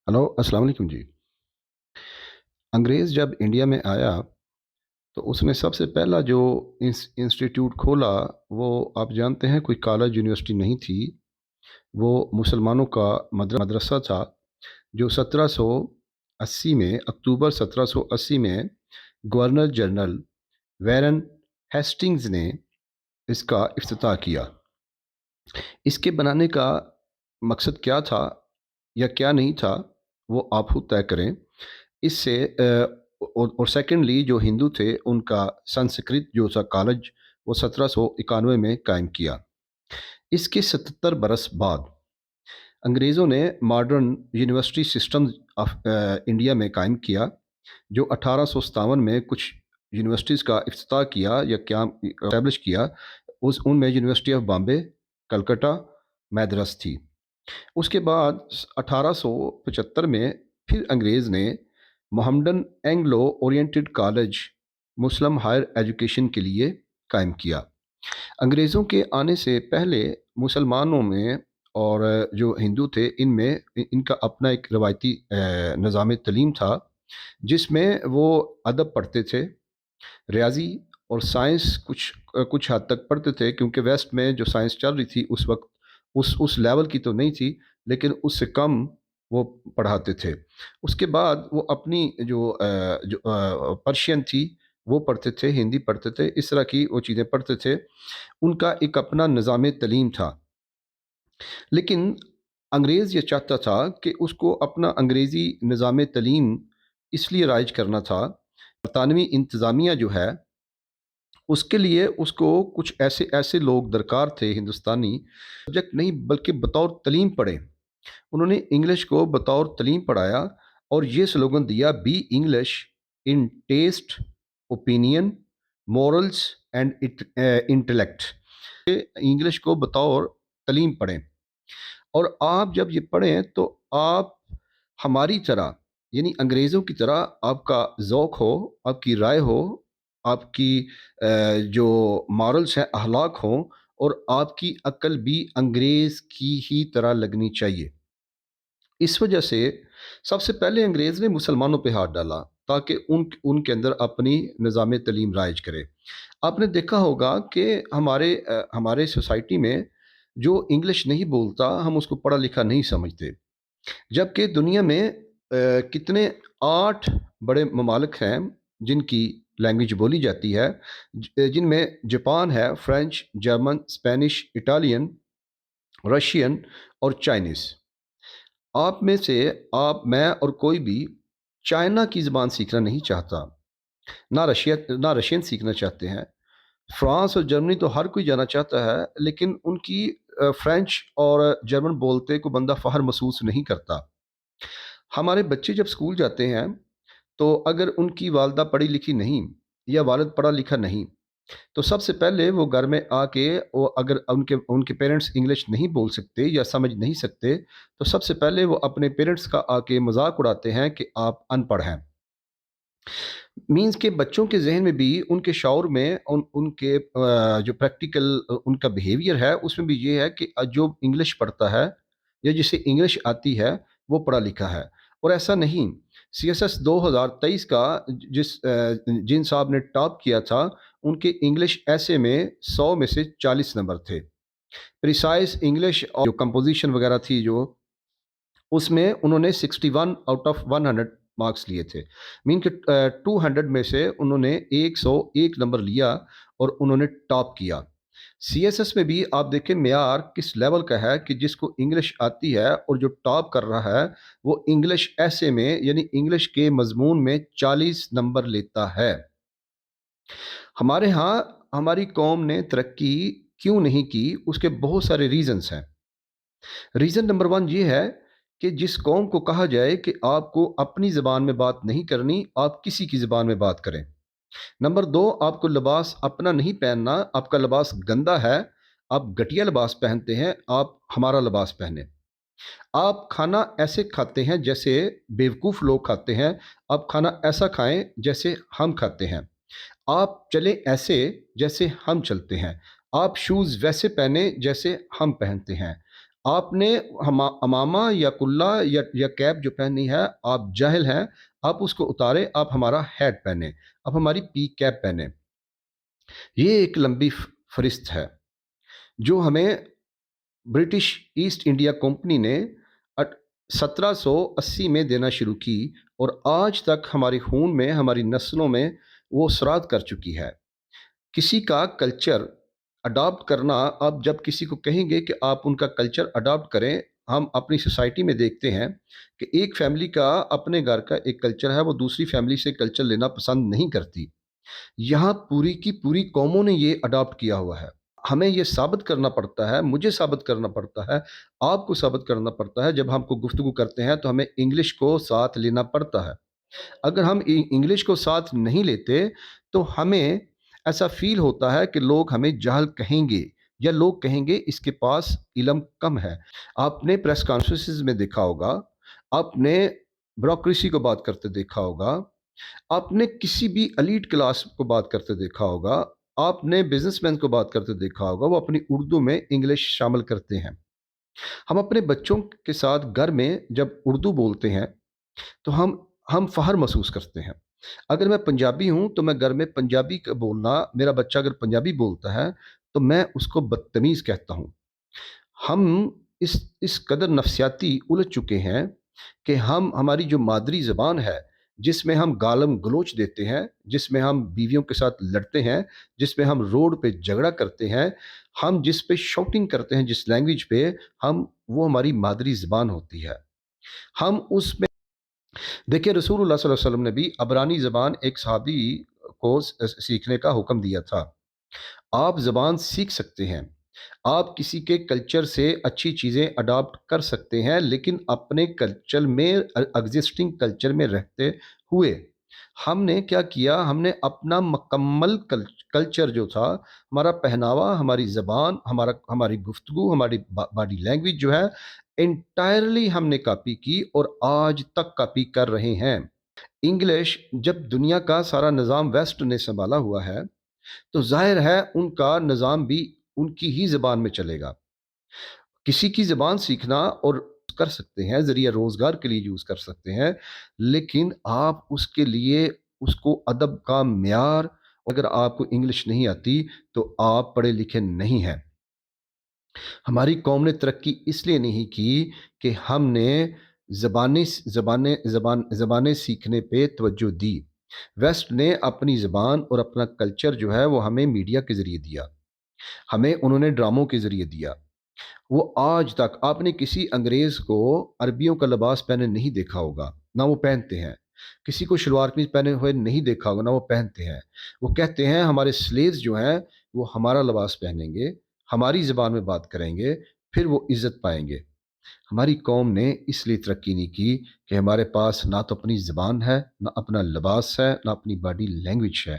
Hello, अस्सलाम वालेकुम जी। अंग्रेज़ जब इंडिया में आया, तो उसने सबसे पहला जो इंस्टीट्यूट खोला, वो आप जानते हैं कोई कॉलेज यूनिवर्सिटी नहीं थी, वो मुसलमानों का मदरसा था, जो 1780 में अक्टूबर 1780 में गवर्नर जनरल वैरन हेस्टिंग्स ने इसका इफ्तिताह किया। इसके बनाने का मकसद क्या था या क्या नहीं था, वो आप खुद तय करें। इससे और सेकेंडली जो हिंदू थे उनका संस्कृत जो था कॉलेज, वो 1791 में कायम किया। इसके 77 बरस बाद अंग्रेज़ों ने modern university system of India में कायम किया, जो 1857 में कुछ यूनिवर्सिटीज़ का इफ्तिताह किया या क्या इस्टेब्लिश किया। उस उनमें यूनिवर्सिटी ऑफ बॉम्बे, कलकत्ता, मैद्रास थी। उसके बाद 1875 में फिर अंग्रेज़ ने मोहम्मडन एंग्लो ओरिएंटेड कॉलेज मुस्लिम हायर एजुकेशन के लिए कायम किया। अंग्रेज़ों के आने से पहले मुसलमानों में और जो हिंदू थे इनमें इनका अपना एक रवायती निज़ाम तलीम था, जिसमें वो अदब पढ़ते थे, रियाजी और साइंस कुछ हद तक पढ़ते थे, क्योंकि वेस्ट में जो साइंस चल रही थी उस वक्त उस लेवल की तो नहीं थी, लेकिन उससे कम वो पढ़ाते थे। उसके बाद वो अपनी जो पर्शियन थी वो पढ़ते थे, हिंदी पढ़ते थे, इस तरह की वो चीज़ें पढ़ते थे। उनका एक अपना निज़ाम तलीम था। लेकिन अंग्रेज़ ये चाहता था कि उसको अपना अंग्रेज़ी निज़ाम तलीम इसलिए राइज करना था, बरतानवी इंतज़ामिया जो है उसके लिए उसको कुछ ऐसे ऐसे लोग दरकार थे हिंदुस्तानी, सब्जेक्ट नहीं बल्कि बतौर तलीम पढ़े। उन्होंने इंग्लिश को बतौर तलीम पढ़ाया और ये स्लोगन दिया, be English in taste, opinion, morals and intellect. English को बतौर तलीम पढ़ें, और आप जब ये पढ़ें तो आप हमारी तरह, यानी अंग्रेज़ों की तरह आपका ज़ौक़ हो, आपकी राय हो, आपकी जो मॉरल्स हैं, अखलाक हों, और आपकी अक्ल भी अंग्रेज़ की ही तरह लगनी चाहिए। इस वजह से सबसे पहले अंग्रेज़ ने मुसलमानों पे हाथ डाला, ताकि उनके अंदर अपनी निज़ाम तलीम राइज करे। आपने देखा होगा कि हमारे सोसाइटी में जो इंग्लिश नहीं बोलता, हम उसको पढ़ा लिखा नहीं समझते। जबकि दुनिया में कितने 8 बड़े ममालिक हैं जिनकी लैंग्वेज बोली जाती है, जिनमें जापान है, French, German, Spanish, Italian, Russian और चाइनीज़। आप में से आप, मैं और कोई भी चाइना की ज़बान सीखना नहीं चाहता, ना रशियन सीखना चाहते हैं। फ्रांस और जर्मनी तो हर कोई जाना चाहता है, लेकिन उनकी फ्रेंच और जर्मन बोलते को बंदा फ़ख्र महसूस नहीं करता। हमारे बच्चे जब स्कूल जाते हैं, तो अगर उनकी वालदा पढ़ी लिखी नहीं या वालिद पढ़ा लिखा नहीं, तो सबसे पहले वो घर में आके, वो अगर उनके उनके पेरेंट्स इंग्लिश नहीं बोल सकते या समझ नहीं सकते, तो सबसे पहले वो अपने पेरेंट्स का आके मजाक उड़ाते हैं कि आप अनपढ़ हैं। मीन्स के बच्चों के जहन में भी, उनके शौर में, उनके जो प्रैक्टिकल उनका बिहेवियर है उसमें भी ये है कि जो इंग्लिश पढ़ता है या जिसे इंग्लिश आती है वो पढ़ा लिखा है। और ऐसा नहीं। सीएसएस 2023 का जिन साहब ने टॉप किया था, उनके इंग्लिश ऐसे में 100 में से 40 नंबर थे। प्रिसाइज इंग्लिश और जो कंपोजिशन वगैरह थी, जो उसमें उन्होंने 61 आउट ऑफ 100 मार्क्स लिए थे। मीन के 200 में से उन्होंने 101 नंबर लिया और उन्होंने टॉप किया। सीएसएस में भी आप देखें मेयार किस लेवल का है, कि जिसको इंग्लिश आती है और जो टॉप कर रहा है, वो इंग्लिश ऐसे में, यानी इंग्लिश के मजमून में 40 नंबर लेता है। हमारे यहाँ हमारी कौम ने तरक्की क्यों नहीं की, उसके बहुत सारे रीजंस हैं। रीज़न नंबर वन ये है कि जिस कौम को कहा जाए कि आपको अपनी ज़बान में बात नहीं करनी, आप किसी की ज़बान में बात करें। नंबर दो, आपको लिबास अपना नहीं पहनना, आपका लिबास गंदा है, आप घटिया लिबास पहनते हैं, आप हमारा लिबास पहने। आप खाना ऐसे खाते हैं जैसे बेवकूफ़ लोग खाते हैं, आप खाना ऐसा खाएं जैसे हम खाते हैं। आप चलें ऐसे जैसे हम चलते हैं, आप शूज़ वैसे पहने जैसे हम पहनते हैं। آپ نے امامہ یا کلا یا کیپ جو پہنی ہے، آپ جاہل ہیں، آپ اس کو اتاریں، آپ ہمارا ہیٹ پہنیں، آپ ہماری پی کیپ پہنیں۔ یہ ایک لمبی فہرست ہے جو ہمیں برٹش ایسٹ انڈیا کمپنی نے 1780 میں دینا شروع کی، اور آج تک ہمارے خون میں، ہماری نسلوں میں وہ اثرات کر چکی ہے۔ کسی کا کلچر اڈاپٹ کرنا، آپ جب کسی کو کہیں گے کہ آپ ان کا کلچر اڈاپٹ کریں، ہم اپنی سوسائٹی میں دیکھتے ہیں کہ ایک فیملی کا اپنے گھر کا ایک کلچر ہے، وہ دوسری فیملی سے کلچر لینا پسند نہیں کرتی۔ یہاں پوری کی پوری قوموں نے یہ اڈاپٹ کیا ہوا ہے۔ ہمیں یہ ثابت کرنا پڑتا ہے، مجھے ثابت کرنا پڑتا ہے، آپ کو ثابت کرنا پڑتا ہے، جب ہم کو گفتگو کرتے ہیں تو ہمیں انگلش کو ساتھ لینا پڑتا ہے۔ اگر ہم انگلش کو ساتھ نہیں لیتے تو ہمیں ایسا فیل ہوتا ہے کہ لوگ ہمیں جاہل کہیں گے، یا لوگ کہیں گے اس کے پاس علم کم ہے۔ آپ نے پریس کانفرنسز میں دیکھا ہوگا، آپ نے بیوروکریسی کو بات کرتے دیکھا ہوگا، آپ نے کسی بھی ایلیٹ کلاس کو بات کرتے دیکھا ہوگا، آپ نے بزنس مین کو بات کرتے دیکھا ہوگا، وہ اپنی اردو میں انگلش شامل کرتے ہیں۔ ہم اپنے بچوں کے ساتھ گھر میں جب اردو بولتے ہیں تو ہم فخر محسوس کرتے ہیں۔ اگر میں پنجابی ہوں تو میں گھر میں پنجابی کا بولنا، میرا بچہ اگر پنجابی بولتا ہے تو میں اس کو بدتمیز کہتا ہوں۔ ہم اس قدر نفسیاتی الجھ چکے ہیں کہ ہماری جو مادری زبان ہے، جس میں ہم گالم گلوچ دیتے ہیں، جس میں ہم بیویوں کے ساتھ لڑتے ہیں، جس میں ہم روڈ پہ جھگڑا کرتے ہیں، ہم جس پہ شاؤٹنگ کرتے ہیں، جس لینگویج پہ وہ ہماری مادری زبان ہوتی ہے، ہم اس میں دیکھیں رسول اللہ صلی اللہ علیہ وسلم نے بھی عبرانی زبان ایک صحابی کو سیکھنے کا حکم دیا تھا۔ آپ زبان سیکھ سکتے ہیں، آپ کسی کے کلچر سے اچھی چیزیں اڈاپٹ کر سکتے ہیں، لیکن اپنے کلچر میں، ایگزسٹنگ کلچر میں رہتے ہوئے ہم نے کیا کیا؟ ہم نے اپنا مکمل کلچر جو تھا، ہمارا پہناوا، ہماری زبان، ہماری گفتگو، ہماری باڈی لینگویج جو ہے، انٹائرلی ہم نے کاپی کی اور آج تک کاپی کر رہے ہیں۔ انگلش جب دنیا کا سارا نظام ویسٹ نے سنبھالا ہوا ہے تو ظاہر ہے ان کا نظام بھی ان کی ہی زبان میں چلے گا۔ کسی کی زبان سیکھنا اور کر سکتے ہیں، ذریعہ روزگار کے لیے یوز کر سکتے ہیں، لیکن آپ اس کے لیے اس کو ادب کا معیار، اگر آپ کو انگلش نہیں آتی تو آپ پڑھے لکھے نہیں ہیں۔ ہماری قوم نے ترقی اس لیے نہیں کی کہ ہم نے زبانیں سیکھنے پہ توجہ دی۔ ویسٹ نے اپنی زبان اور اپنا کلچر جو ہے وہ ہمیں میڈیا کے ذریعے دیا، ہمیں انہوں نے ڈراموں کے ذریعے دیا۔ وہ آج تک آپ نے کسی انگریز کو عربیوں کا لباس پہنے نہیں دیکھا ہوگا، نہ وہ پہنتے ہیں۔ کسی کو شلوار قمیض پہنے ہوئے نہیں دیکھا ہوگا، نہ وہ پہنتے ہیں۔ وہ کہتے ہیں ہمارے سلیوز جو ہیں وہ ہمارا لباس پہنیں گے، ہماری زبان میں بات کریں گے، پھر وہ عزت پائیں گے۔ ہماری قوم نے اس لیے ترقی نہیں کی کہ ہمارے پاس نہ تو اپنی زبان ہے، نہ اپنا لباس ہے، نہ اپنی باڈی لینگویج ہے۔